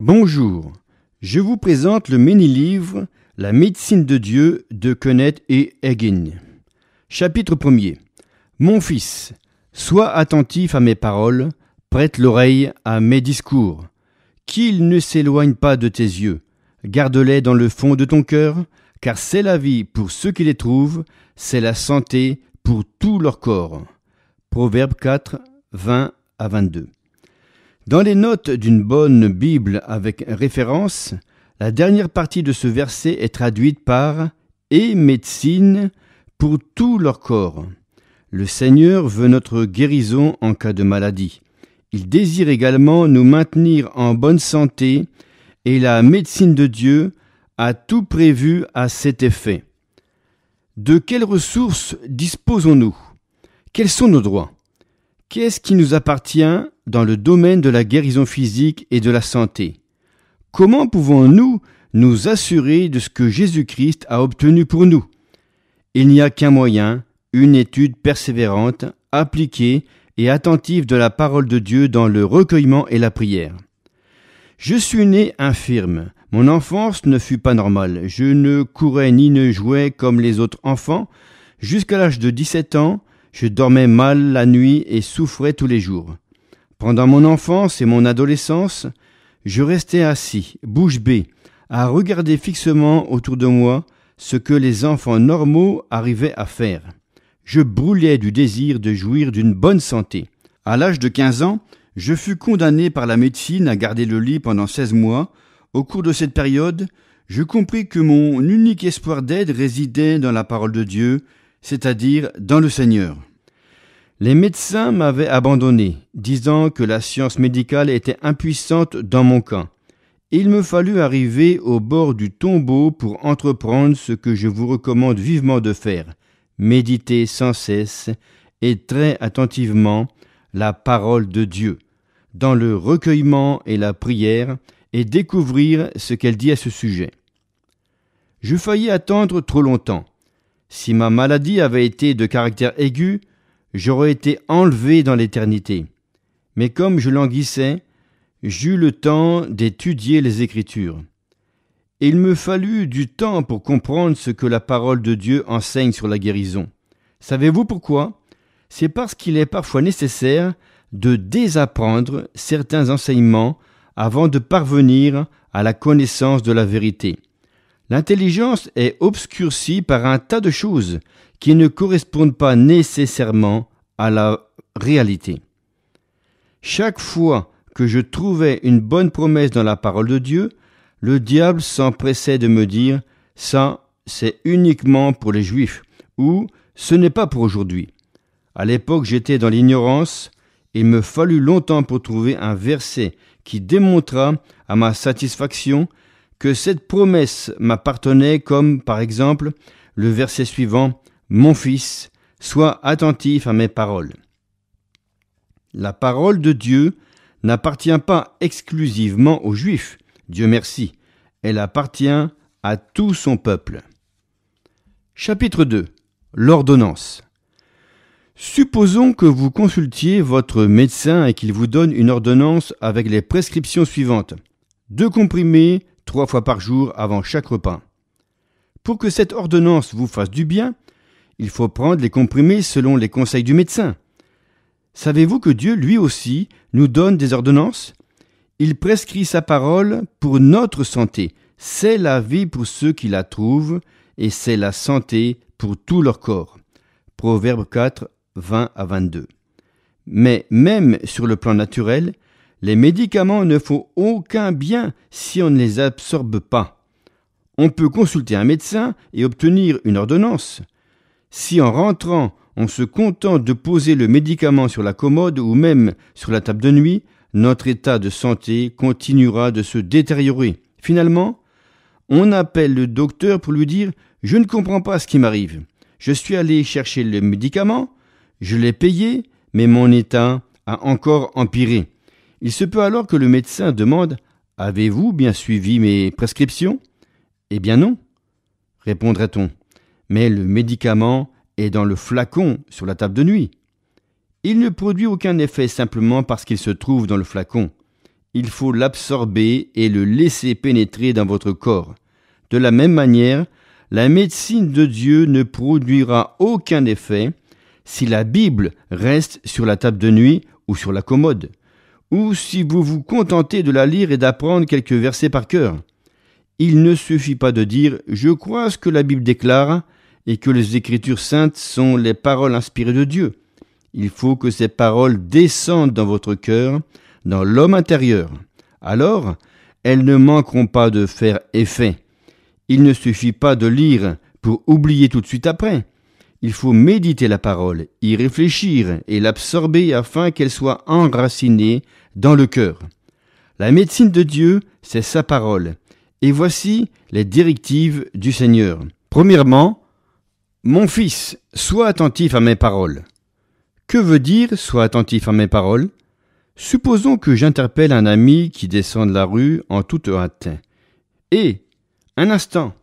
Bonjour, je vous présente le mini-livre « La médecine de Dieu » de Kenneth E. Hagin. Chapitre 1er. Mon fils, sois attentif à mes paroles, prête l'oreille à mes discours. Qu'ils ne s'éloignent pas de tes yeux, garde-les dans le fond de ton cœur, car c'est la vie pour ceux qui les trouvent, c'est la santé pour tout leur corps. Proverbe 4, 20 à 22. Dans les notes d'une bonne Bible avec référence, la dernière partie de ce verset est traduite par « et médecine pour tout leur corps ». Le Seigneur veut notre guérison en cas de maladie. Il désire également nous maintenir en bonne santé et la médecine de Dieu a tout prévu à cet effet. De quelles ressources disposons-nous? Quels sont nos droits? Qu'est-ce qui nous appartient dans le domaine de la guérison physique et de la santé? Comment pouvons-nous nous assurer de ce que Jésus-Christ a obtenu pour nous? Il n'y a qu'un moyen, une étude persévérante, appliquée et attentive de la parole de Dieu dans le recueillement et la prière. Je suis né infirme. Mon enfance ne fut pas normale. Je ne courais ni ne jouais comme les autres enfants. Jusqu'à l'âge de 17 ans, je dormais mal la nuit et souffrais tous les jours. Pendant mon enfance et mon adolescence, je restais assis, bouche bée, à regarder fixement autour de moi ce que les enfants normaux arrivaient à faire. Je brûlais du désir de jouir d'une bonne santé. À l'âge de 15 ans, je fus condamné par la médecine à garder le lit pendant 16 mois. Au cours de cette période, je compris que mon unique espoir d'aide résidait dans la parole de Dieu, c'est-à-dire dans le Seigneur. Les médecins m'avaient abandonné, disant que la science médicale était impuissante dans mon cas. Il me fallut arriver au bord du tombeau pour entreprendre ce que je vous recommande vivement de faire, méditer sans cesse et très attentivement la parole de Dieu, dans le recueillement et la prière, et découvrir ce qu'elle dit à ce sujet. Je faillis attendre trop longtemps. Si ma maladie avait été de caractère aigu, j'aurais été enlevé dans l'éternité. Mais comme je languissais, j'eus le temps d'étudier les Écritures. Il me fallut du temps pour comprendre ce que la parole de Dieu enseigne sur la guérison. Savez-vous pourquoi? C'est parce qu'il est parfois nécessaire de désapprendre certains enseignements avant de parvenir à la connaissance de la vérité. L'intelligence est obscurcie par un tas de choses qui ne correspondent pas nécessairement à la réalité. Chaque fois que je trouvais une bonne promesse dans la parole de Dieu, le diable s'empressait de me dire « ça, c'est uniquement pour les Juifs » ou « ce n'est pas pour aujourd'hui ». À l'époque, j'étais dans l'ignorance. Il me fallut longtemps pour trouver un verset qui démontra à ma satisfaction que cette promesse m'appartenait, comme par exemple le verset suivant « Mon fils, sois attentif à mes paroles ». La parole de Dieu n'appartient pas exclusivement aux Juifs, Dieu merci, elle appartient à tout son peuple. Chapitre 2. L'ordonnance. Supposons que vous consultiez votre médecin et qu'il vous donne une ordonnance avec les prescriptions suivantes. 2 comprimés 3 fois par jour avant chaque repas. Pour que cette ordonnance vous fasse du bien, il faut prendre les comprimés selon les conseils du médecin. Savez-vous que Dieu, lui aussi, nous donne des ordonnances? Il prescrit sa parole pour notre santé. C'est la vie pour ceux qui la trouvent et c'est la santé pour tout leur corps. Proverbe 4, 20 à 22. Mais même sur le plan naturel, les médicaments ne font aucun bien si on ne les absorbe pas. On peut consulter un médecin et obtenir une ordonnance. Si en rentrant, on se contente de poser le médicament sur la commode ou même sur la table de nuit, notre état de santé continuera de se détériorer. Finalement, on appelle le docteur pour lui dire « Je ne comprends pas ce qui m'arrive. Je suis allé chercher le médicament, je l'ai payé, mais mon état a encore empiré. » Il se peut alors que le médecin demande « Avez-vous bien suivi mes prescriptions ?» Eh bien non, répondrait-on. Mais le médicament est dans le flacon sur la table de nuit. Il ne produit aucun effet simplement parce qu'il se trouve dans le flacon. il faut l'absorber et le laisser pénétrer dans votre corps. De la même manière, la médecine de Dieu ne produira aucun effet si la Bible reste sur la table de nuit ou sur la commode, ou si vous vous contentez de la lire et d'apprendre quelques versets par cœur. Il ne suffit pas de dire « Je crois ce que la Bible déclare » et que les Écritures saintes sont les paroles inspirées de Dieu. Il faut que ces paroles descendent dans votre cœur, dans l'homme intérieur. Alors, elles ne manqueront pas de faire effet. Il ne suffit pas de lire pour oublier tout de suite après. Il faut méditer la parole, y réfléchir et l'absorber afin qu'elle soit enracinée dans le cœur. La médecine de Dieu, c'est sa parole. Et voici les directives du Seigneur. Premièrement, « Mon fils, sois attentif à mes paroles. » Que veut dire « sois attentif à mes paroles » ? Supposons que j'interpelle un ami qui descend de la rue en toute hâte. « Hé, un instant,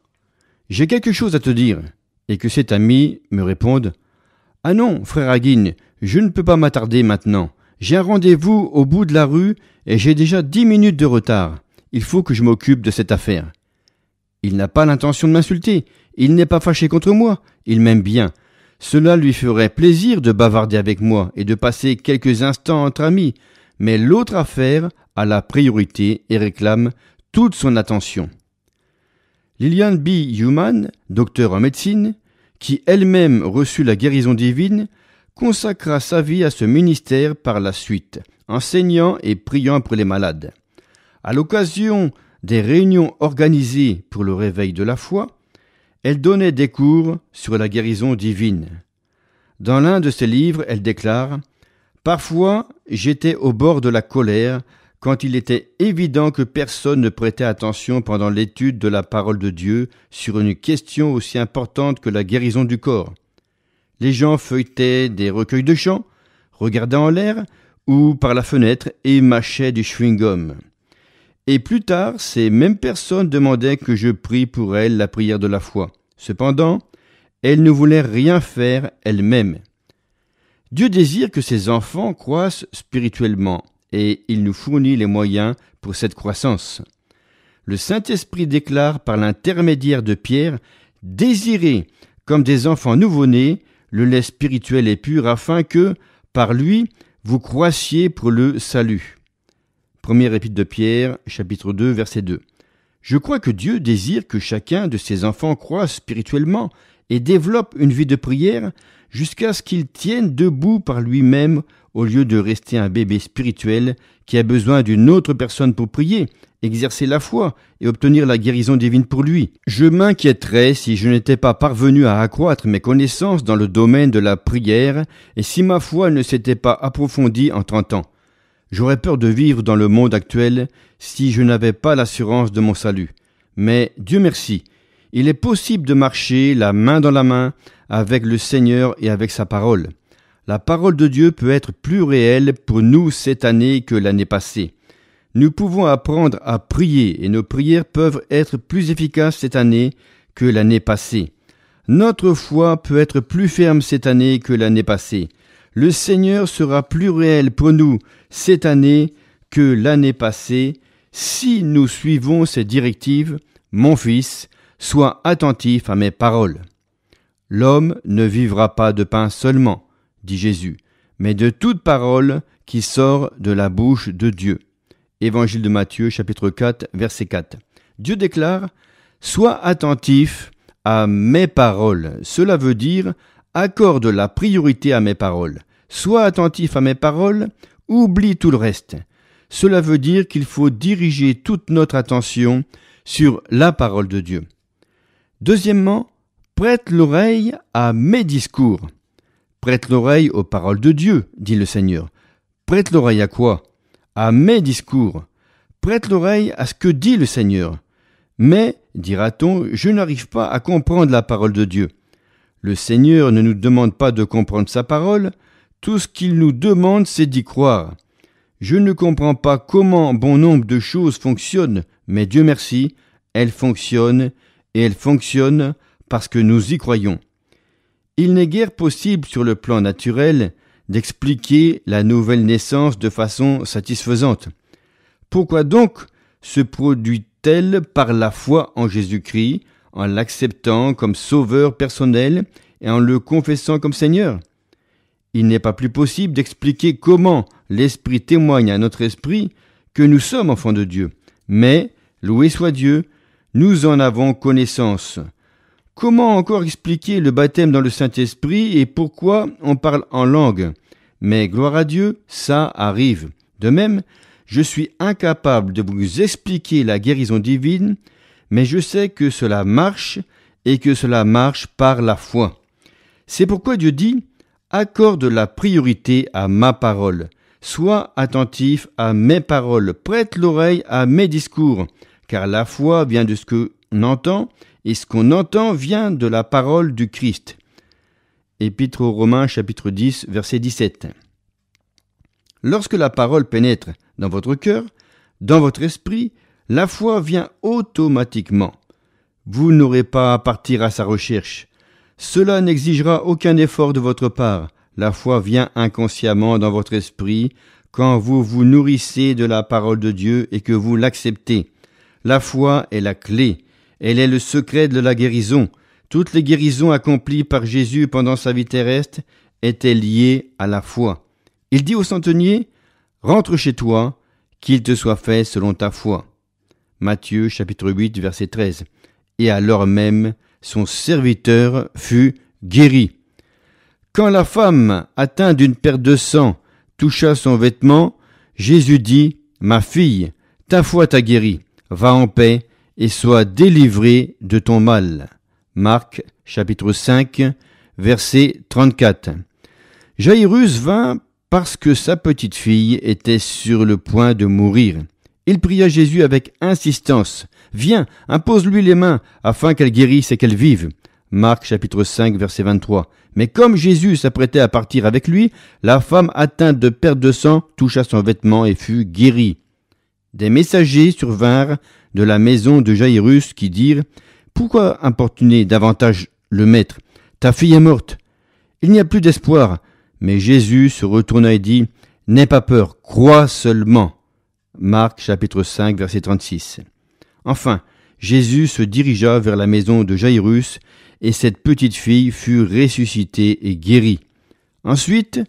j'ai quelque chose à te dire. » Et que cet ami me réponde « Ah non, frère Hagin, je ne peux pas m'attarder maintenant. J'ai un rendez-vous au bout de la rue et j'ai déjà 10 minutes de retard. Il faut que je m'occupe de cette affaire. » Il n'a pas l'intention de m'insulter. Il n'est pas fâché contre moi. Il m'aime bien. Cela lui ferait plaisir de bavarder avec moi et de passer quelques instants entre amis. Mais l'autre affaire a la priorité et réclame toute son attention. Lillian B. Human, docteur en médecine, qui elle-même reçut la guérison divine, consacra sa vie à ce ministère par la suite, enseignant et priant pour les malades. À l'occasion des réunions organisées pour le réveil de la foi, elle donnait des cours sur la guérison divine. Dans l'un de ses livres, elle déclare « Parfois, j'étais au bord de la colère quand il était évident que personne ne prêtait attention pendant l'étude de la parole de Dieu sur une question aussi importante que la guérison du corps. Les gens feuilletaient des recueils de chants, regardaient en l'air ou par la fenêtre et mâchaient du chewing-gum. Et plus tard, ces mêmes personnes demandaient que je prie pour elles la prière de la foi. Cependant, elles ne voulaient rien faire elles-mêmes. Dieu désire que ses enfants croissent spirituellement et il nous fournit les moyens pour cette croissance. Le Saint-Esprit déclare par l'intermédiaire de Pierre « Désirez, comme des enfants nouveau-nés, le lait spirituel et pur afin que, par lui, vous croissiez pour le salut. » Première épître de Pierre, chapitre 2, verset 2. Je crois que Dieu désire que chacun de ses enfants croisse spirituellement et développe une vie de prière jusqu'à ce qu'il tienne debout par lui-même au lieu de rester un bébé spirituel qui a besoin d'une autre personne pour prier, exercer la foi et obtenir la guérison divine pour lui. Je m'inquiéterais si je n'étais pas parvenu à accroître mes connaissances dans le domaine de la prière et si ma foi ne s'était pas approfondie en 30 ans. J'aurais peur de vivre dans le monde actuel si je n'avais pas l'assurance de mon salut. Mais Dieu merci, il est possible de marcher la main dans la main avec le Seigneur et avec sa parole. La parole de Dieu peut être plus réelle pour nous cette année que l'année passée. Nous pouvons apprendre à prier et nos prières peuvent être plus efficaces cette année que l'année passée. Notre foi peut être plus ferme cette année que l'année passée. Le Seigneur sera plus réel pour nous cette année que l'année passée si nous suivons ces directives. Mon fils, sois attentif à mes paroles. L'homme ne vivra pas de pain seulement, dit Jésus, mais de toute parole qui sort de la bouche de Dieu. Évangile de Matthieu, chapitre 4, verset 4. Dieu déclare « Sois attentif à mes paroles ». Cela veut dire « Accorde la priorité à mes paroles ». Sois attentif à mes paroles, oublie tout le reste. Cela veut dire qu'il faut diriger toute notre attention sur la parole de Dieu. Deuxièmement, prête l'oreille à mes discours. Prête l'oreille aux paroles de Dieu, dit le Seigneur. Prête l'oreille à quoi ? À mes discours. Prête l'oreille à ce que dit le Seigneur. Mais, dira-t-on, je n'arrive pas à comprendre la parole de Dieu. Le Seigneur ne nous demande pas de comprendre sa parole, tout ce qu'il nous demande, c'est d'y croire. Je ne comprends pas comment bon nombre de choses fonctionnent, mais Dieu merci, elles fonctionnent, et elles fonctionnent parce que nous y croyons. Il n'est guère possible sur le plan naturel d'expliquer la nouvelle naissance de façon satisfaisante. Pourquoi donc se produit-elle par la foi en Jésus-Christ, en l'acceptant comme sauveur personnel et en le confessant comme Seigneur? Il n'est pas plus possible d'expliquer comment l'Esprit témoigne à notre esprit que nous sommes enfants de Dieu. Mais, loué soit Dieu, nous en avons connaissance. Comment encore expliquer le baptême dans le Saint-Esprit et pourquoi on parle en langue? Mais gloire à Dieu, ça arrive. De même, je suis incapable de vous expliquer la guérison divine, mais je sais que cela marche et que cela marche par la foi. C'est pourquoi Dieu dit « Accorde la priorité à ma parole. Sois attentif à mes paroles. Prête l'oreille à mes discours. Car la foi vient de ce qu'on entend, et ce qu'on entend vient de la parole du Christ. » Épître aux Romains, chapitre 10, verset 17. Lorsque la parole pénètre dans votre cœur, dans votre esprit, la foi vient automatiquement. Vous n'aurez pas à partir à sa recherche. Cela n'exigera aucun effort de votre part. La foi vient inconsciemment dans votre esprit quand vous vous nourrissez de la parole de Dieu et que vous l'acceptez. La foi est la clé. Elle est le secret de la guérison. Toutes les guérisons accomplies par Jésus pendant sa vie terrestre étaient liées à la foi. Il dit au centenier, « Rentre chez toi, qu'il te soit fait selon ta foi. » Matthieu chapitre 8 verset 13. Et alors même, son serviteur fut guéri. Quand la femme, atteinte d'une perte de sang, toucha son vêtement, Jésus dit, « Ma fille, ta foi t'a guérie. Va en paix et sois délivrée de ton mal. » Marc chapitre 5 verset 34. Jaïrus vint parce que sa petite fille était sur le point de mourir. Il pria Jésus avec insistance. « Viens, impose-lui les mains, afin qu'elle guérisse et qu'elle vive. » Marc chapitre 5 verset 23. Mais comme Jésus s'apprêtait à partir avec lui, la femme atteinte de perte de sang toucha son vêtement et fut guérie. Des messagers survinrent de la maison de Jaïrus qui dirent « Pourquoi importuner davantage le maître? Ta fille est morte. Il n'y a plus d'espoir. » Mais Jésus se retourna et dit « N'aie pas peur, crois seulement. » Marc chapitre 5 verset 36. Enfin, Jésus se dirigea vers la maison de Jaïrus et cette petite fille fut ressuscitée et guérie. Ensuite,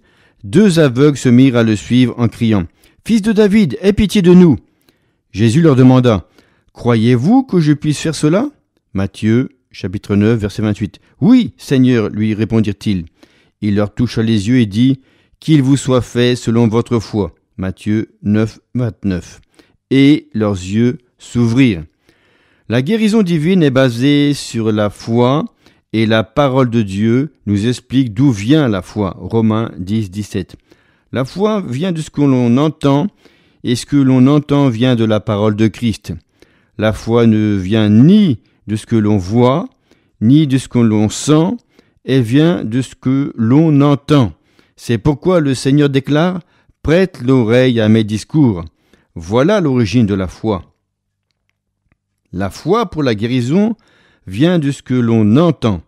2 aveugles se mirent à le suivre en criant « Fils de David, aie pitié de nous !» Jésus leur demanda « Croyez-vous que je puisse faire cela ?» Matthieu chapitre 9 verset 28. « Oui, Seigneur, lui répondirent-ils. » Il leur toucha les yeux et dit « Qu'il vous soit fait selon votre foi. » Matthieu 9, 29. Et leurs yeux s'ouvrirent. La guérison divine est basée sur la foi et la parole de Dieu nous explique d'où vient la foi. Romains 10, 17. La foi vient de ce que l'on entend et ce que l'on entend vient de la parole de Christ. La foi ne vient ni de ce que l'on voit, ni de ce que l'on sent, elle vient de ce que l'on entend. C'est pourquoi le Seigneur déclare « Prête l'oreille à mes discours ». Voilà l'origine de la foi. La foi pour la guérison vient de ce que l'on entend.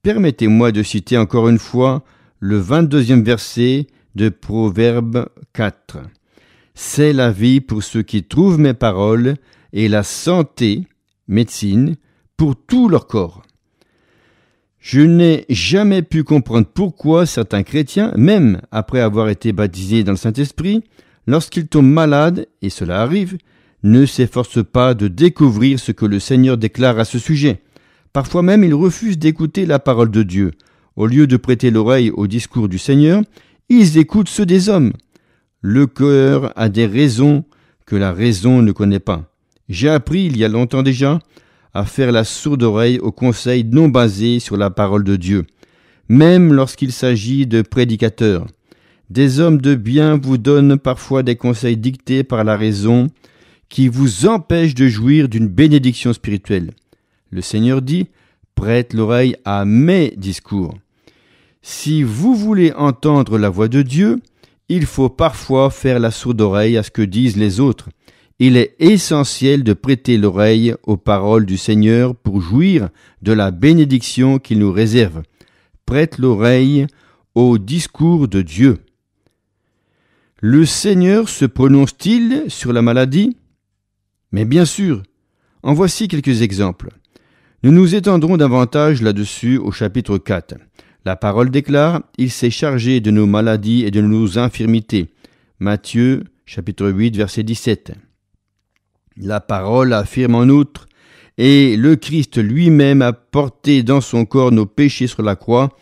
Permettez-moi de citer encore une fois le 22e verset de Proverbe 4. « C'est la vie pour ceux qui trouvent mes paroles et la santé, médecine, pour tout leur corps. » Je n'ai jamais pu comprendre pourquoi certains chrétiens, même après avoir été baptisés dans le Saint-Esprit, lorsqu'ils tombent malades, et cela arrive, ne s'efforcent pas de découvrir ce que le Seigneur déclare à ce sujet. Parfois même, ils refusent d'écouter la parole de Dieu. Au lieu de prêter l'oreille au discours du Seigneur, ils écoutent ceux des hommes. Le cœur a des raisons que la raison ne connaît pas. J'ai appris il y a longtemps déjà à faire la sourde oreille aux conseils non basés sur la parole de Dieu, même lorsqu'il s'agit de prédicateurs. Des hommes de bien vous donnent parfois des conseils dictés par la raison qui vous empêchent de jouir d'une bénédiction spirituelle. Le Seigneur dit « Prête l'oreille à mes discours ». Si vous voulez entendre la voix de Dieu, il faut parfois faire la sourde oreille à ce que disent les autres. Il est essentiel de prêter l'oreille aux paroles du Seigneur pour jouir de la bénédiction qu'il nous réserve. Prête l'oreille au discours de Dieu. Le Seigneur se prononce-t-il sur la maladie? Mais bien sûr. En voici quelques exemples. Nous nous étendrons davantage là-dessus au chapitre 4. La parole déclare « Il s'est chargé de nos maladies et de nos infirmités ». Matthieu, chapitre 8, verset 17. La parole affirme en outre « Et le Christ lui-même a porté dans son corps nos péchés sur la croix,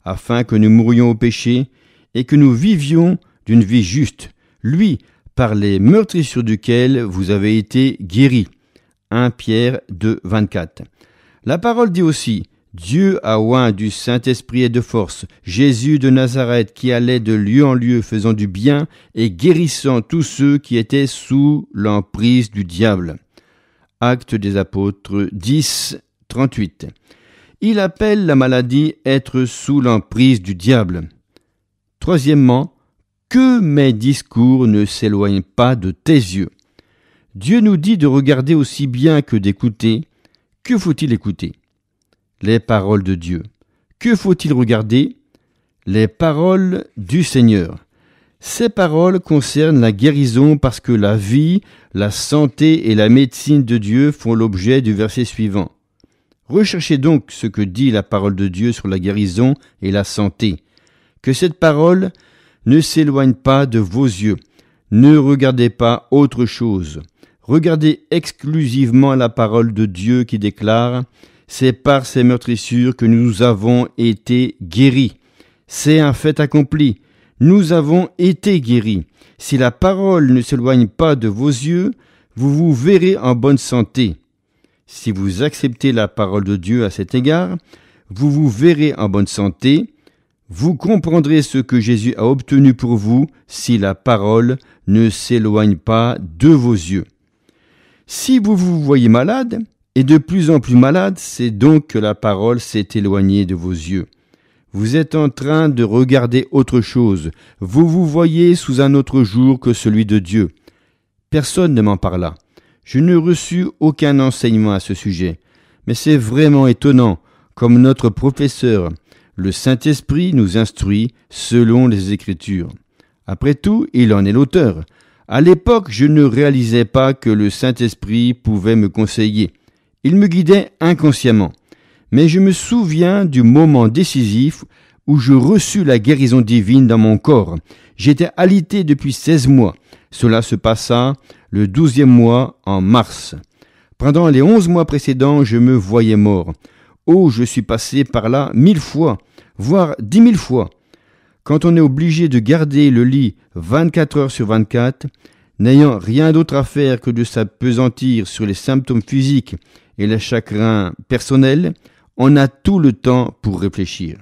afin que nous mourions au péché et que nous vivions d'une vie juste, lui, par les meurtrissures duquel vous avez été guéris. » 1 Pierre 2, 24. La parole dit aussi « Dieu a oint du Saint-Esprit et de force Jésus de Nazareth qui allait de lieu en lieu faisant du bien et guérissant tous ceux qui étaient sous l'emprise du diable. » Actes des apôtres 10, 38. Il appelle la maladie être sous l'emprise du diable. Troisièmement, que mes discours ne s'éloignent pas de tes yeux. Dieu nous dit de regarder aussi bien que d'écouter. Que faut-il écouter? Les paroles de Dieu. Que faut-il regarder? Les paroles du Seigneur. Ces paroles concernent la guérison parce que la vie, la santé et la médecine de Dieu font l'objet du verset suivant. Recherchez donc ce que dit la parole de Dieu sur la guérison et la santé. Que cette parole ne s'éloigne pas de vos yeux. Ne regardez pas autre chose. Regardez exclusivement la parole de Dieu qui déclare « C'est par ces meurtrissures que nous avons été guéris. » C'est un fait accompli. Nous avons été guéris. Si la parole ne s'éloigne pas de vos yeux, vous vous verrez en bonne santé. Si vous acceptez la parole de Dieu à cet égard, vous vous verrez en bonne santé. Vous comprendrez ce que Jésus a obtenu pour vous si la parole ne s'éloigne pas de vos yeux. Si vous vous voyez malade, et de plus en plus malade, c'est donc que la parole s'est éloignée de vos yeux. Vous êtes en train de regarder autre chose. Vous vous voyez sous un autre jour que celui de Dieu. Personne ne m'en parla. Je n'ai reçu aucun enseignement à ce sujet. Mais c'est vraiment étonnant, comme notre professeur, le Saint-Esprit nous instruit selon les Écritures. Après tout, il en est l'auteur. À l'époque, je ne réalisais pas que le Saint-Esprit pouvait me conseiller. Il me guidait inconsciemment. Mais je me souviens du moment décisif où je reçus la guérison divine dans mon corps. J'étais alité depuis 16 mois. Cela se passa le 12e mois en mars. Pendant les 11 mois précédents, je me voyais mort. Oh, je suis passé par là 1000 fois, voire 10 000 fois. Quand on est obligé de garder le lit 24 heures sur 24, n'ayant rien d'autre à faire que de s'appesantir sur les symptômes physiques et les chagrins personnels, on a tout le temps pour réfléchir.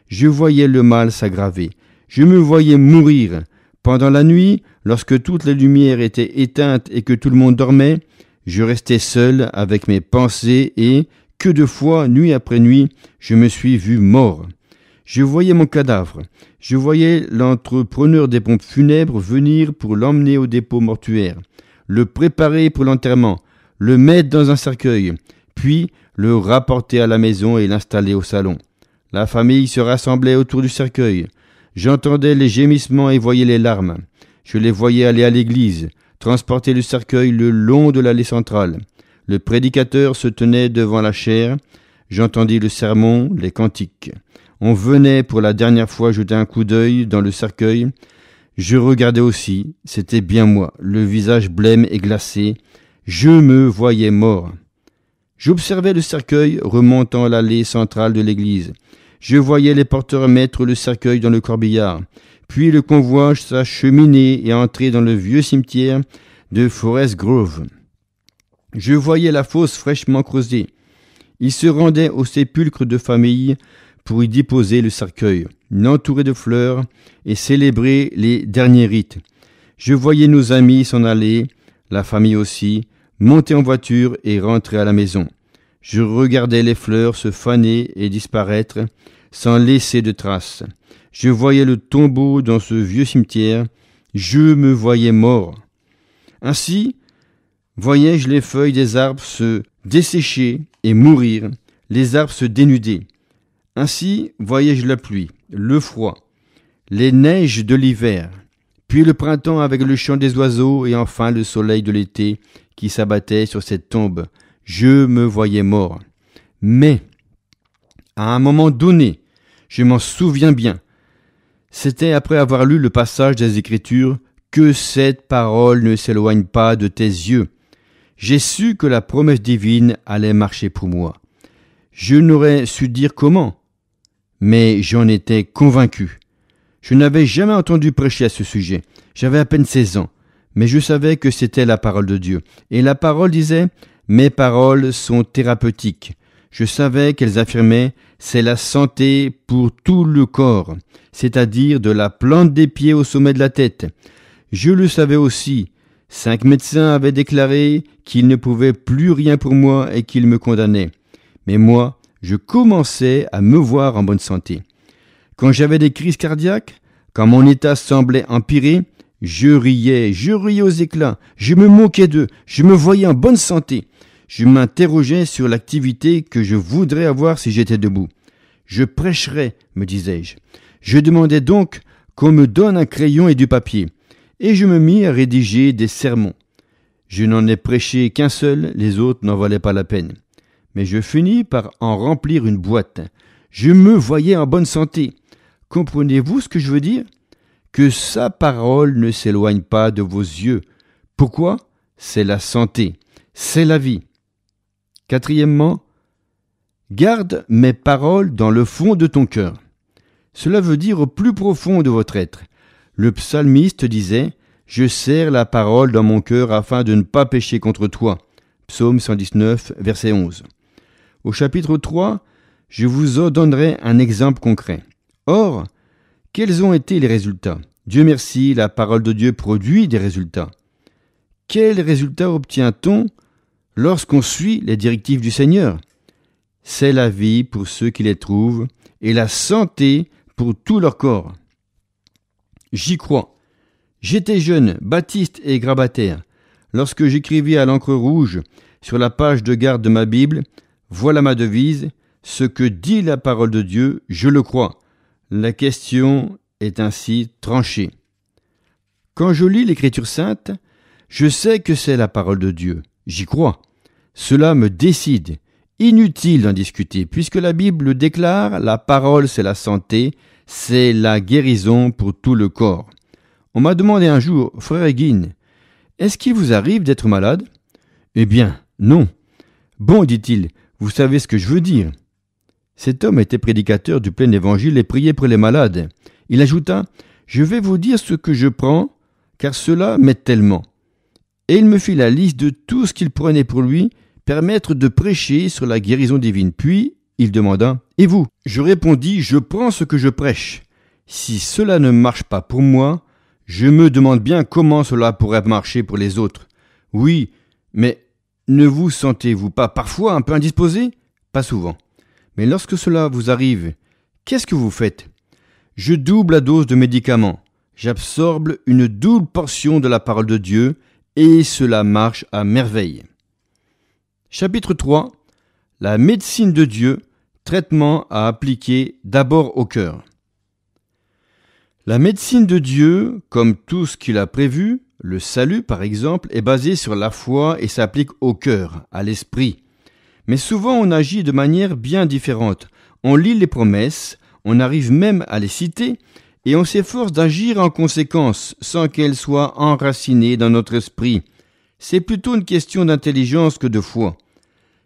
Je voyais le mal s'aggraver. Je me voyais mourir. Pendant la nuit, lorsque toutes les lumières étaient éteintes et que tout le monde dormait, je restais seul avec mes pensées et, que de fois, nuit après nuit, je me suis vu mort. Je voyais mon cadavre. Je voyais l'entrepreneur des pompes funèbres venir pour l'emmener au dépôt mortuaire, le préparer pour l'enterrement, le mettre dans un cercueil, puis le rapporter à la maison et l'installer au salon. La famille se rassemblait autour du cercueil. J'entendais les gémissements et voyais les larmes. Je les voyais aller à l'église, transporter le cercueil le long de l'allée centrale. Le prédicateur se tenait devant la chaire. J'entendis le sermon, les cantiques. On venait pour la dernière fois jeter un coup d'œil dans le cercueil. Je regardais aussi, c'était bien moi, le visage blême et glacé. Je me voyais mort. J'observais le cercueil remontant l'allée centrale de l'église. Je voyais les porteurs mettre le cercueil dans le corbillard. Puis le convoi s'acheminait et entrer dans le vieux cimetière de Forest Grove. Je voyais la fosse fraîchement creusée. Ils se rendaient au sépulcre de famille pour y déposer le cercueil, l'entourer de fleurs et célébrer les derniers rites. Je voyais nos amis s'en aller, la famille aussi, monter en voiture et rentrer à la maison. Je regardais les fleurs se faner et disparaître sans laisser de traces. Je voyais le tombeau dans ce vieux cimetière. Je me voyais mort. Ainsi, voyais-je les feuilles des arbres se dessécher et mourir, les arbres se dénuder. Ainsi, voyais-je la pluie, le froid, les neiges de l'hiver. puis le printemps avec le chant des oiseaux, et enfin le soleil de l'été qui s'abattait sur cette tombe. Je me voyais mort. Mais, à un moment donné, je m'en souviens bien, c'était après avoir lu le passage des Écritures que cette parole ne s'éloigne pas de tes yeux. J'ai su que la promesse divine allait marcher pour moi. Je n'aurais su dire comment, mais j'en étais convaincu. Je n'avais jamais entendu prêcher à ce sujet. J'avais à peine 16 ans, mais je savais que c'était la parole de Dieu. Et la parole disait « Mes paroles sont thérapeutiques ». Je savais qu'elles affirmaient « C'est la santé pour tout le corps », c'est-à-dire de la plante des pieds au sommet de la tête. Je le savais aussi. 5 médecins avaient déclaré qu'ils ne pouvaient plus rien pour moi et qu'ils me condamnaient. Mais moi, je commençais à me voir en bonne santé. Quand j'avais des crises cardiaques, quand mon état semblait empirer, je riais aux éclats, je me moquais d'eux, je me voyais en bonne santé. Je m'interrogeais sur l'activité que je voudrais avoir si j'étais debout. Je prêcherais, me disais-je. Je demandais donc qu'on me donne un crayon et du papier, et je me mis à rédiger des sermons. Je n'en ai prêché qu'un seul, les autres n'en valaient pas la peine. Mais je finis par en remplir une boîte. Je me voyais en bonne santé. Comprenez-vous ce que je veux dire? Que sa parole ne s'éloigne pas de vos yeux. Pourquoi? C'est la santé, c'est la vie. Quatrièmement, garde mes paroles dans le fond de ton cœur. Cela veut dire au plus profond de votre être. Le psalmiste disait « Je serre la parole dans mon cœur afin de ne pas pécher contre toi ». Psaume 119, verset 11. Au chapitre 3, je vous en donnerai un exemple concret. Or, quels ont été les résultats? Dieu merci, la parole de Dieu produit des résultats. Quels résultats obtient-on lorsqu'on suit les directives du Seigneur? C'est la vie pour ceux qui les trouvent et la santé pour tout leur corps. J'y crois. J'étais jeune, baptiste et grabataire. Lorsque j'écrivis à l'encre rouge sur la page de garde de ma Bible, voilà ma devise, ce que dit la parole de Dieu, je le crois. La question est ainsi tranchée. Quand je lis l'Écriture sainte, je sais que c'est la parole de Dieu. J'y crois. Cela me décide. Inutile d'en discuter, puisque la Bible déclare, la parole c'est la santé, c'est la guérison pour tout le corps. On m'a demandé un jour, frère Egin, est-ce qu'il vous arrive d'être malade? Eh bien, non. Bon, dit-il, vous savez ce que je veux dire. Cet homme était prédicateur du plein évangile et priait pour les malades. Il ajouta, je vais vous dire ce que je prends, car cela m'aide tellement. Et il me fit la liste de tout ce qu'il prenait pour lui, permettre de prêcher sur la guérison divine. Puis, il demanda, et vous? Je répondis, je prends ce que je prêche. Si cela ne marche pas pour moi, je me demande bien comment cela pourrait marcher pour les autres. Oui, mais ne vous sentez-vous pas parfois un peu indisposé? Pas souvent. Mais lorsque cela vous arrive, qu'est-ce que vous faites? Je double la dose de médicaments. J'absorbe une double portion de la parole de Dieu et cela marche à merveille. Chapitre 3. La médecine de Dieu, traitement à appliquer d'abord au cœur. La médecine de Dieu, comme tout ce qu'il a prévu, le salut par exemple, est basé sur la foi et s'applique au cœur, à l'esprit. Mais souvent on agit de manière bien différente. On lit les promesses, on arrive même à les citer, et on s'efforce d'agir en conséquence, sans qu'elles soient enracinées dans notre esprit. C'est plutôt une question d'intelligence que de foi.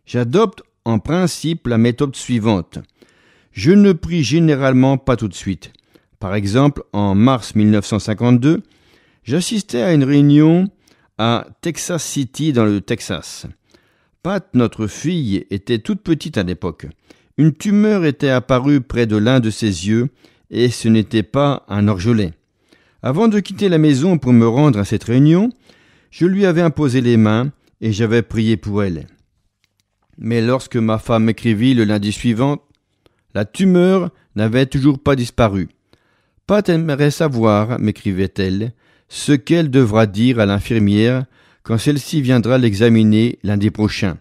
J'adopte en principe la méthode suivante. Je ne prie généralement pas tout de suite. Par exemple, en mars 1952, j'assistais à une réunion à Texas City dans le Texas. Pat, notre fille, était toute petite à l'époque. Une tumeur était apparue près de l'un de ses yeux et ce n'était pas un orgelet. Avant de quitter la maison pour me rendre à cette réunion, je lui avais imposé les mains et j'avais prié pour elle. Mais lorsque ma femme m'écrivit le lundi suivant, la tumeur n'avait toujours pas disparu. Pat aimerait savoir, m'écrivait-elle, ce qu'elle devra dire à l'infirmière quand celle-ci viendra l'examiner lundi prochain.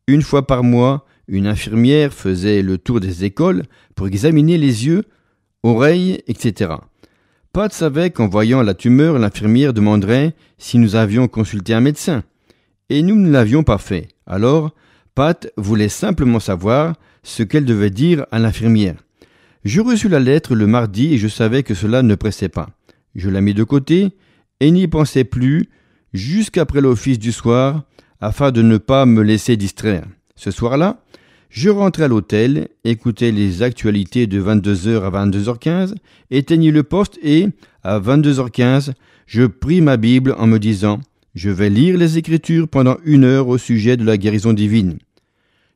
Une fois par mois, une infirmière faisait le tour des écoles pour examiner les yeux, oreilles, etc. Pat savait qu'en voyant la tumeur, l'infirmière demanderait si nous avions consulté un médecin. Et nous ne l'avions pas fait. Alors, Pat voulait simplement savoir ce qu'elle devait dire à l'infirmière. Je reçus la lettre le mardi et je savais que cela ne pressait pas. Je la mis de côté et n'y pensais plus jusqu'après l'office du soir afin de ne pas me laisser distraire. Ce soir-là, je rentrai à l'hôtel, écoutai les actualités de 22h à 22h15, éteignis le poste et, à 22h15, je pris ma Bible en me disant « Je vais lire les Écritures pendant 1 heure au sujet de la guérison divine ».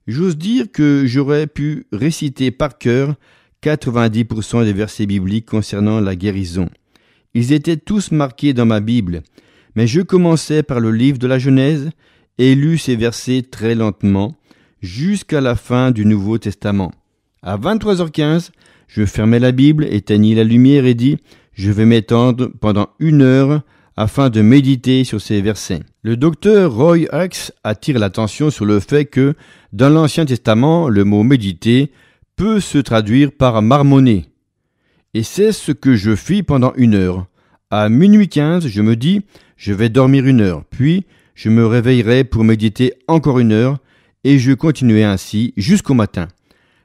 J'ose dire que j'aurais pu réciter par cœur 90% des versets bibliques concernant la guérison. Ils étaient tous marqués dans ma Bible, mais je commençais par le livre de la Genèse et lus ces versets très lentement, jusqu'à la fin du Nouveau Testament. À 23h15, je fermai la Bible, éteignis la lumière et dis « Je vais m'étendre pendant 1 heure afin de méditer sur ces versets ». Le docteur Roy Hux attire l'attention sur le fait que, dans l'Ancien Testament, le mot « méditer » peut se traduire par « marmonner ». Et c'est ce que je fis pendant 1 heure. À minuit 15, je me dis « Je vais dormir 1 heure », puis je me réveillerai pour méditer encore 1 heure, et je continuai ainsi jusqu'au matin.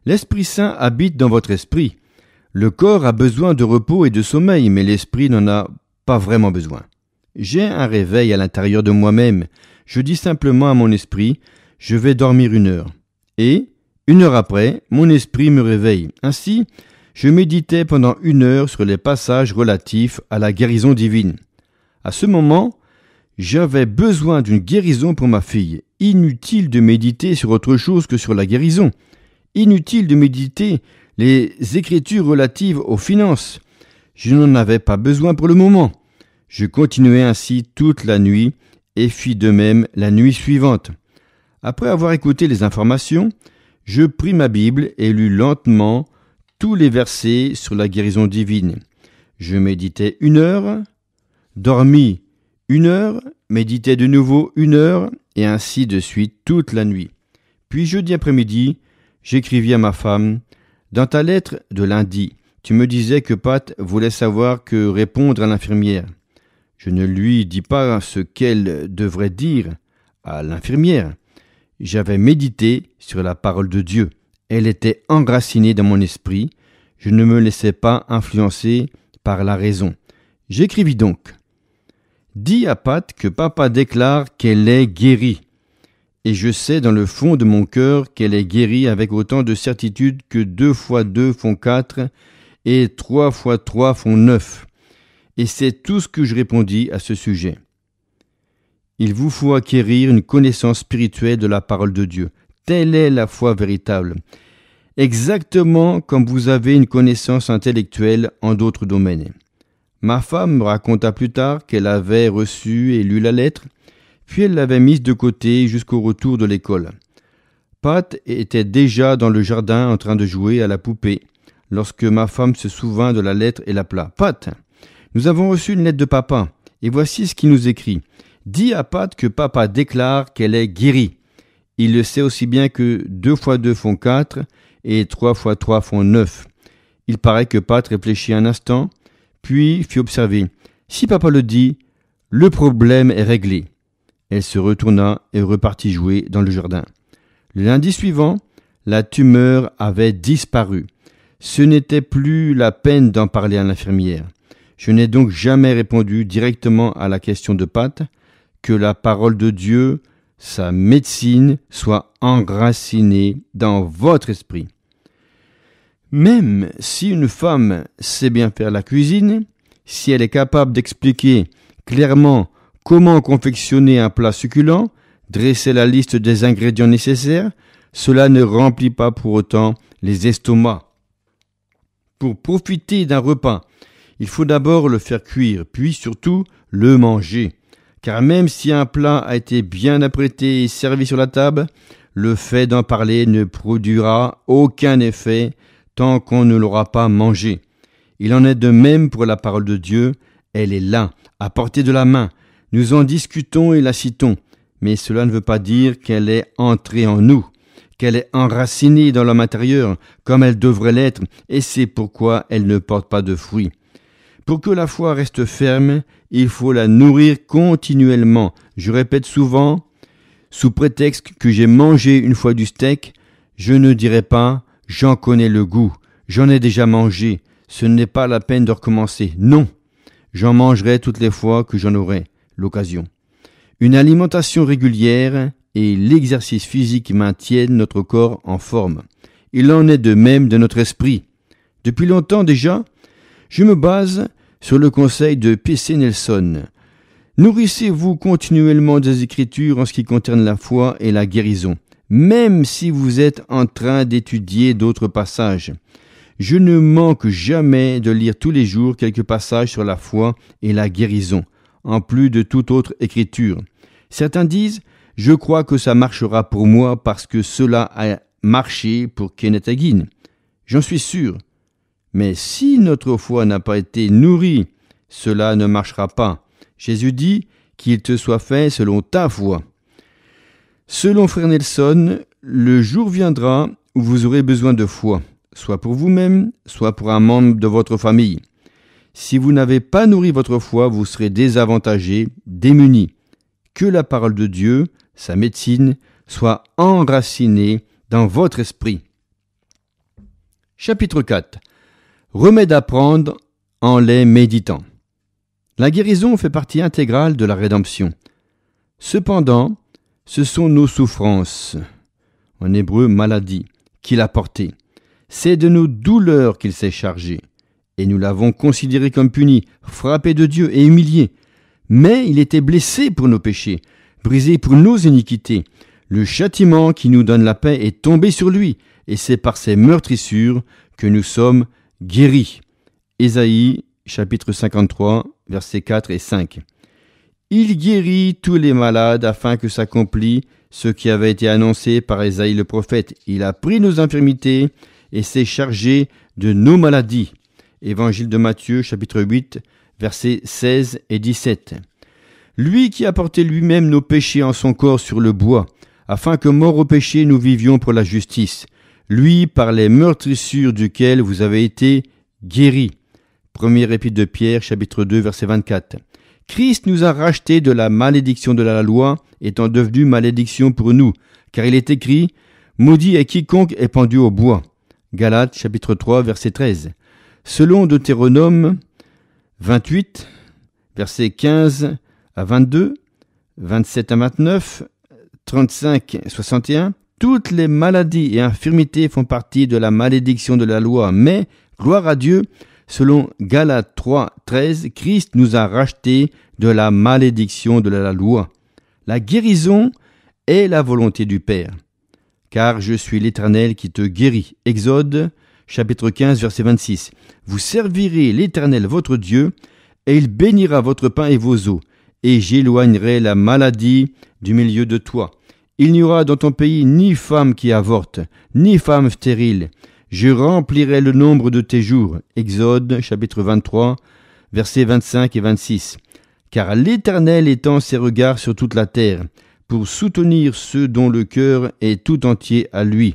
L'Esprit Saint habite dans votre esprit. Le corps a besoin de repos et de sommeil, mais l'esprit n'en a pas vraiment besoin. J'ai un réveil à l'intérieur de moi-même. Je dis simplement à mon esprit, je vais dormir 1 heure. Et, 1 heure après, mon esprit me réveille. Ainsi, je méditais pendant 1 heure sur les passages relatifs à la guérison divine. À ce moment, j'avais besoin d'une guérison pour ma fille. Inutile de méditer sur autre chose que sur la guérison. Inutile de méditer les écritures relatives aux finances. Je n'en avais pas besoin pour le moment. Je continuai ainsi toute la nuit et fis de même la nuit suivante. Après avoir écouté les informations, je pris ma Bible et lus lentement tous les versets sur la guérison divine. Je méditais 1 heure, dormis 1 heure, méditais de nouveau 1 heure, et ainsi de suite toute la nuit. Puis jeudi après-midi, j'écrivis à ma femme « Dans ta lettre de lundi, tu me disais que Pat voulait savoir que répondre à l'infirmière. » Je ne lui dis pas ce qu'elle devrait dire à l'infirmière. J'avais médité sur la parole de Dieu. Elle était enracinée dans mon esprit. Je ne me laissais pas influencer par la raison. J'écrivis donc « Dis à Pat que papa déclare qu'elle est guérie. Et je sais dans le fond de mon cœur qu'elle est guérie avec autant de certitude que 2 fois 2 font 4 et 3 fois 3 font 9. Et c'est tout ce que je répondis à ce sujet. Il vous faut acquérir une connaissance spirituelle de la parole de Dieu. Telle est la foi véritable. Exactement comme vous avez une connaissance intellectuelle en d'autres domaines. Ma femme me raconta plus tard qu'elle avait reçu et lu la lettre, puis elle l'avait mise de côté jusqu'au retour de l'école. Pat était déjà dans le jardin en train de jouer à la poupée, lorsque ma femme se souvint de la lettre et l'appela. « Pat, nous avons reçu une lettre de papa, et voici ce qu'il nous écrit. Dis à Pat que papa déclare qu'elle est guérie. Il le sait aussi bien que 2 fois 2 font 4 et 3 fois 3 font 9. Il paraît que Pat réfléchit un instant, puis fit observer. Si papa le dit, le problème est réglé. Elle se retourna et repartit jouer dans le jardin. Le lundi suivant, la tumeur avait disparu. Ce n'était plus la peine d'en parler à l'infirmière. Je n'ai donc jamais répondu directement à la question de Pat, que la parole de Dieu, sa médecine, soit enracinée dans votre esprit. Même si une femme sait bien faire la cuisine, si elle est capable d'expliquer clairement comment confectionner un plat succulent, dresser la liste des ingrédients nécessaires, cela ne remplit pas pour autant les estomacs. Pour profiter d'un repas, il faut d'abord le faire cuire, puis surtout le manger. Car même si un plat a été bien apprêté et servi sur la table, le fait d'en parler ne produira aucun effet tant qu'on ne l'aura pas mangé. Il en est de même pour la parole de Dieu, elle est là, à portée de la main. Nous en discutons et la citons, mais cela ne veut pas dire qu'elle est entrée en nous, qu'elle est enracinée dans l'homme intérieur, comme elle devrait l'être, et c'est pourquoi elle ne porte pas de fruits. Pour que la foi reste ferme, il faut la nourrir continuellement. Je répète souvent, sous prétexte que j'ai mangé une fois du steak, je ne dirai pas « j'en connais le goût, j'en ai déjà mangé, ce n'est pas la peine de recommencer ». Non, j'en mangerai toutes les fois que j'en aurai l'occasion. Une alimentation régulière et l'exercice physique maintiennent notre corps en forme. Il en est de même de notre esprit. Depuis longtemps déjà, je me base sur le conseil de P.C. Nelson. Nourrissez-vous continuellement des Écritures en ce qui concerne la foi et la guérison, même si vous êtes en train d'étudier d'autres passages. Je ne manque jamais de lire tous les jours quelques passages sur la foi et la guérison, en plus de toute autre écriture. Certains disent « Je crois que ça marchera pour moi parce que cela a marché pour Kenneth Hagin ». J'en suis sûr. Mais si notre foi n'a pas été nourrie, cela ne marchera pas. Jésus dit qu'il te soit fait selon ta foi. Selon Frère Nelson, le jour viendra où vous aurez besoin de foi, soit pour vous-même, soit pour un membre de votre famille. Si vous n'avez pas nourri votre foi, vous serez désavantagé, démuni. Que la parole de Dieu, sa médecine, soit enracinée dans votre esprit. Chapitre 4. Remède à prendre en les méditant. La guérison fait partie intégrale de la rédemption. Cependant, ce sont nos souffrances, en hébreu maladie, qu'il a portées. C'est de nos douleurs qu'il s'est chargé, et nous l'avons considéré comme puni, frappé de Dieu et humilié. Mais il était blessé pour nos péchés, brisé pour nos iniquités. Le châtiment qui nous donne la paix est tombé sur lui, et c'est par ses meurtrissures que nous sommes guéris. Ésaïe, chapitre 53, versets 4 et 5. Il guérit tous les malades afin que s'accomplisse ce qui avait été annoncé par Ésaïe le prophète. Il a pris nos infirmités et s'est chargé de nos maladies. Évangile de Matthieu, chapitre 8, versets 16 et 17. Lui qui a porté lui-même nos péchés en son corps sur le bois, afin que morts au péché nous vivions pour la justice. Lui, par les meurtrissures duquel vous avez été guéris. Première épître de Pierre, chapitre 2, verset 24. Christ nous a rachetés de la malédiction de la loi, étant devenu malédiction pour nous, car il est écrit « Maudit est quiconque est pendu au bois ». Galates, chapitre 3, verset 13. Selon Deutéronome 28, versets 15 à 22, 27 à 29, 35 à 61, toutes les maladies et infirmités font partie de la malédiction de la loi, mais, gloire à Dieu, selon Galates 3, 13, Christ nous a rachetés de la malédiction de la loi. La guérison est la volonté du Père. Car je suis l'Éternel qui te guérit. Exode, chapitre 15, verset 26. Vous servirez l'Éternel votre Dieu, et il bénira votre pain et vos eaux, et j'éloignerai la maladie du milieu de toi. Il n'y aura dans ton pays ni femme qui avorte, ni femme stérile. Je remplirai le nombre de tes jours. Exode, chapitre 23, versets 25 et 26. Car l'Éternel étend ses regards sur toute la terre, pour soutenir ceux dont le cœur est tout entier à lui.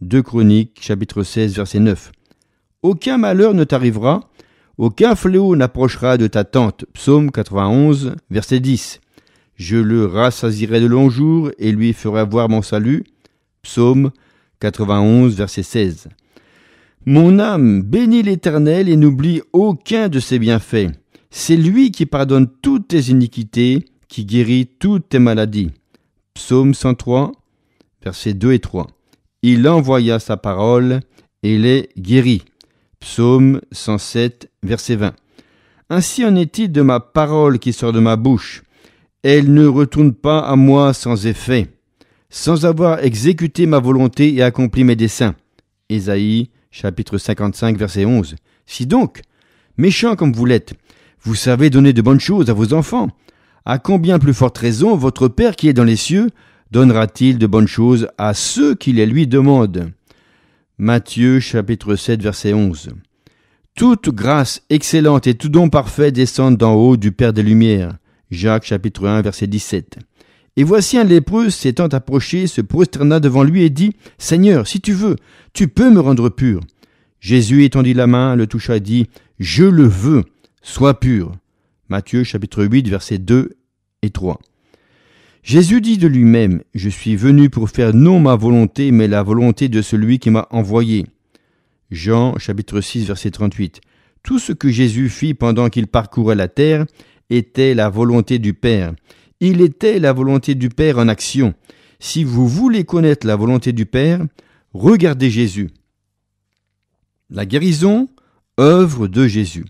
2 Chroniques, chapitre 16, verset 9. Aucun malheur ne t'arrivera, aucun fléau n'approchera de ta tente. Psaume 91, verset 10. Je le rassasierai de longs jours et lui ferai voir mon salut. Psaume 91, verset 16. Mon âme bénit l'Éternel et n'oublie aucun de ses bienfaits. C'est lui qui pardonne toutes tes iniquités, qui guérit toutes tes maladies. Psaume 103, versets 2 et 3. Il envoya sa parole et les guérit. Psaume 107, verset 20. Ainsi en est-il de ma parole qui sort de ma bouche. Elle ne retourne pas à moi sans effet, sans avoir exécuté ma volonté et accompli mes desseins. Ésaïe, chapitre 55, verset 11. Si donc, méchants comme vous l'êtes, vous savez donner de bonnes choses à vos enfants, à combien plus forte raison votre Père qui est dans les cieux donnera-t-il de bonnes choses à ceux qui les lui demandent. Matthieu, chapitre 7, verset 11. Toute grâce excellente et tout don parfait descendent d'en haut du Père des Lumières. Jacques, chapitre 1, verset 17. Et voici un lépreux s'étant approché, se prosterna devant lui et dit « Seigneur, si tu veux, tu peux me rendre pur. » Jésus étendit la main, le toucha et dit « Je le veux, sois pur. Matthieu chapitre 8, versets 2 et 3. Jésus dit de lui-même, « Je suis venu pour faire non ma volonté, mais la volonté de celui qui m'a envoyé. » Jean chapitre 6, verset 38. Tout ce que Jésus fit pendant qu'il parcourait la terre était la volonté du Père. Il était la volonté du Père en action. Si vous voulez connaître la volonté du Père, regardez Jésus. La guérison, œuvre de Jésus.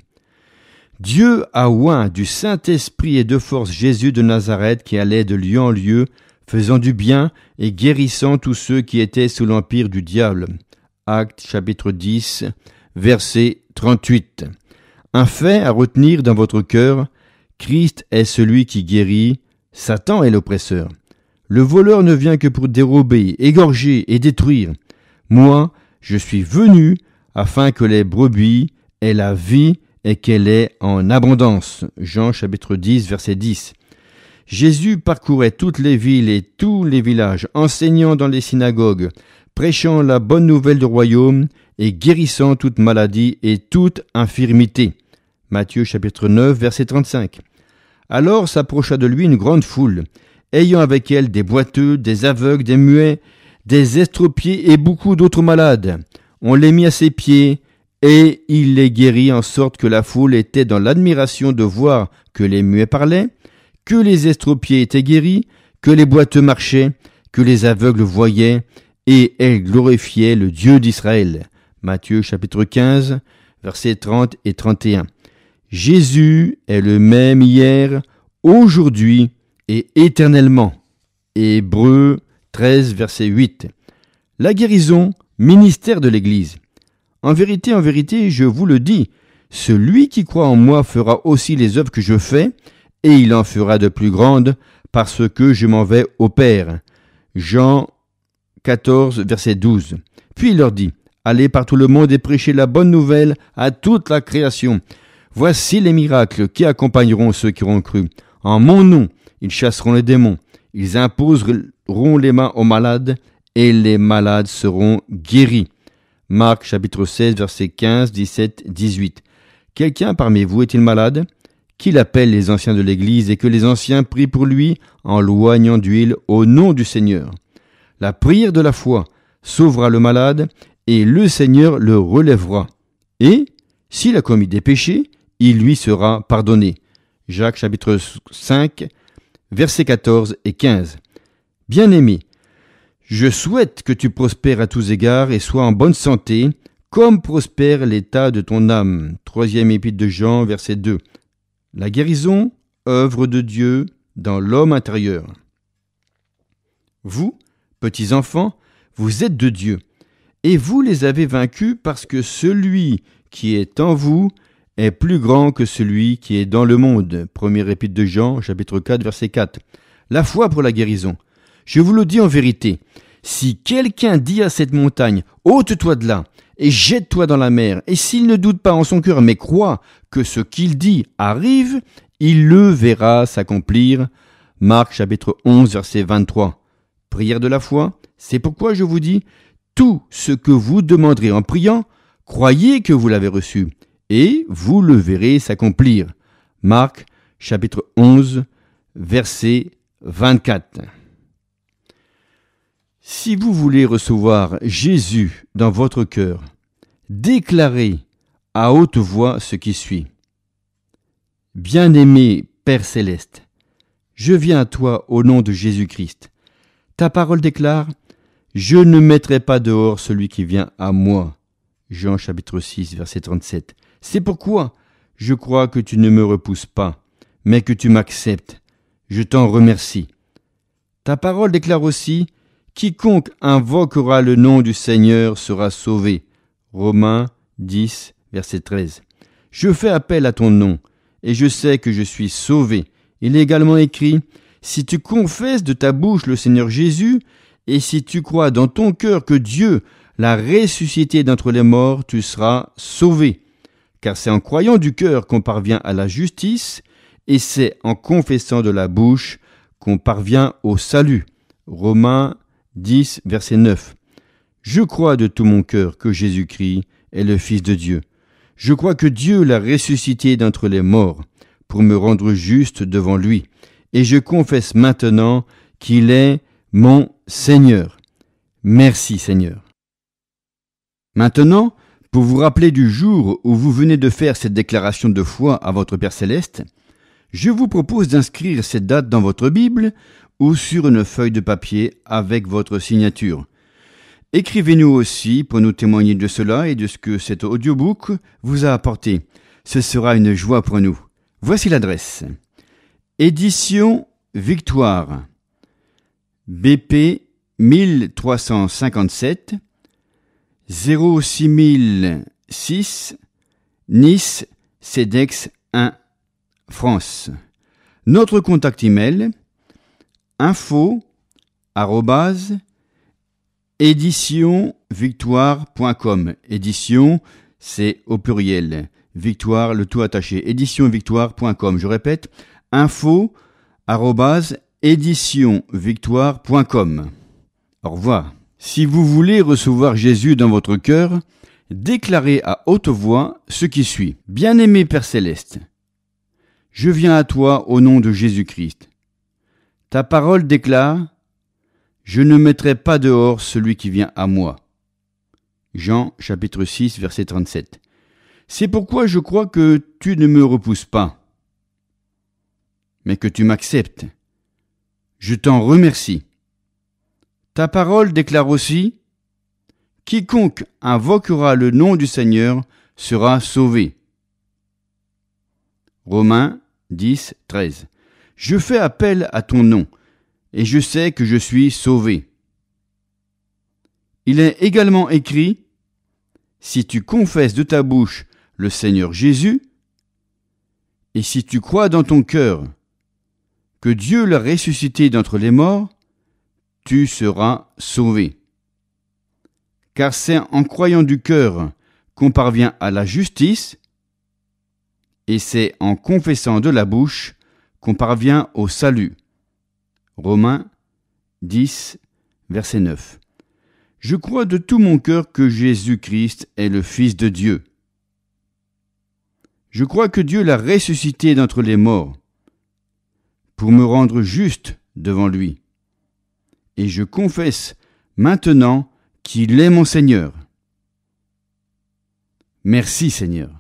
Dieu a oint du Saint-Esprit et de force Jésus de Nazareth qui allait de lieu en lieu, faisant du bien et guérissant tous ceux qui étaient sous l'empire du diable. Actes chapitre 10, verset 38. Un fait à retenir dans votre cœur, Christ est celui qui guérit, Satan est l'oppresseur. Le voleur ne vient que pour dérober, égorger et détruire. Moi, je suis venu afin que les brebis aient la vie et qu'elle est en abondance. Jean chapitre 10, verset 10. Jésus parcourait toutes les villes et tous les villages, enseignant dans les synagogues, prêchant la bonne nouvelle du royaume et guérissant toute maladie et toute infirmité. Matthieu chapitre 9, verset 35. Alors s'approcha de lui une grande foule, ayant avec elle des boiteux, des aveugles, des muets, des estropiés et beaucoup d'autres malades. On les mit à ses pieds, et il les guérit en sorte que la foule était dans l'admiration de voir que les muets parlaient, que les estropiés étaient guéris, que les boiteux marchaient, que les aveugles voyaient, et elle glorifiait le Dieu d'Israël. Matthieu chapitre 15, versets 30 et 31. Jésus est le même hier, aujourd'hui et éternellement. Hébreux 13, verset 8. La guérison, ministère de l'Église. En vérité, je vous le dis, celui qui croit en moi fera aussi les œuvres que je fais, et il en fera de plus grandes, parce que je m'en vais au Père. Jean 14, verset 12. Puis il leur dit, allez par tout le monde et prêchez la bonne nouvelle à toute la création. Voici les miracles qui accompagneront ceux qui auront cru. En mon nom, ils chasseront les démons, ils imposeront les mains aux malades, et les malades seront guéris. Marc chapitre 16, versets 15, 17, 18. Quelqu'un parmi vous est-il malade? Qu'il appelle les anciens de l'Église et que les anciens prient pour lui en loignant d'huile au nom du Seigneur. La prière de la foi sauvera le malade et le Seigneur le relèvera. Et, s'il a commis des péchés, il lui sera pardonné. Jacques chapitre 5, versets 14 et 15. Bien-aimé, je souhaite que tu prospères à tous égards et sois en bonne santé, comme prospère l'état de ton âme. 3e épître de Jean, verset 2. La guérison, œuvre de Dieu dans l'homme intérieur. Vous, petits enfants, vous êtes de Dieu, et vous les avez vaincus parce que celui qui est en vous est plus grand que celui qui est dans le monde. 1er épître de Jean, chapitre 4, verset 4. La foi pour la guérison. Je vous le dis en vérité, si quelqu'un dit à cette montagne, ôte-toi de là, et jette-toi dans la mer, et s'il ne doute pas en son cœur, mais croit que ce qu'il dit arrive, il le verra s'accomplir. Marc chapitre 11, verset 23. Prière de la foi, c'est pourquoi je vous dis, tout ce que vous demanderez en priant, croyez que vous l'avez reçu, et vous le verrez s'accomplir. Marc chapitre 11, verset 24. Si vous voulez recevoir Jésus dans votre cœur, déclarez à haute voix ce qui suit. Bien-aimé Père Céleste, je viens à toi au nom de Jésus-Christ. Ta parole déclare, « Je ne mettrai pas dehors celui qui vient à moi. » Jean chapitre 6, verset 37. C'est pourquoi je crois que tu ne me repousses pas, mais que tu m'acceptes. Je t'en remercie. Ta parole déclare aussi, quiconque invoquera le nom du Seigneur sera sauvé. Romains 10, verset 13. Je fais appel à ton nom, et je sais que je suis sauvé. Il est également écrit, si tu confesses de ta bouche le Seigneur Jésus, et si tu crois dans ton cœur que Dieu l'a ressuscité d'entre les morts, tu seras sauvé. Car c'est en croyant du cœur qu'on parvient à la justice, et c'est en confessant de la bouche qu'on parvient au salut. Romains 10, verset 9. Je crois de tout mon cœur que Jésus-Christ est le Fils de Dieu. Je crois que Dieu l'a ressuscité d'entre les morts pour me rendre juste devant lui. Et je confesse maintenant qu'il est mon Seigneur. Merci Seigneur. Maintenant, pour vous rappeler du jour où vous venez de faire cette déclaration de foi à votre Père Céleste, je vous propose d'inscrire cette date dans votre Bible ou sur une feuille de papier avec votre signature. Écrivez-nous aussi pour nous témoigner de cela et de ce que cet audiobook vous a apporté. Ce sera une joie pour nous. Voici l'adresse. Édition Victoire. BP 1357 06006 Nice CEDEX 1 France. Notre contact email info@éditionvictoire.com. Édition, c'est au pluriel. Victoire, le tout attaché. éditionvictoire.com. Je répète, info@éditionvictoire.com. Au revoir. Si vous voulez recevoir Jésus dans votre cœur, déclarez à haute voix ce qui suit. Bien-aimé Père Céleste, je viens à toi au nom de Jésus-Christ. Ta parole déclare: je ne mettrai pas dehors celui qui vient à moi. Jean chapitre 6 verset 37. C'est pourquoi je crois que tu ne me repousses pas, mais que tu m'acceptes. Je t'en remercie. Ta parole déclare aussi: quiconque invoquera le nom du Seigneur sera sauvé. Romains 10, 13. Je fais appel à ton nom, et je sais que je suis sauvé. Il est également écrit: si tu confesses de ta bouche le Seigneur Jésus, et si tu crois dans ton cœur que Dieu l'a ressuscité d'entre les morts, tu seras sauvé. Car c'est en croyant du cœur qu'on parvient à la justice, et c'est en confessant de la bouche qu'on parvient au salut. Romains 10, verset 9. Je crois de tout mon cœur que Jésus-Christ est le Fils de Dieu. Je crois que Dieu l'a ressuscité d'entre les morts pour me rendre juste devant lui. Et je confesse maintenant qu'il est mon Seigneur. Merci Seigneur.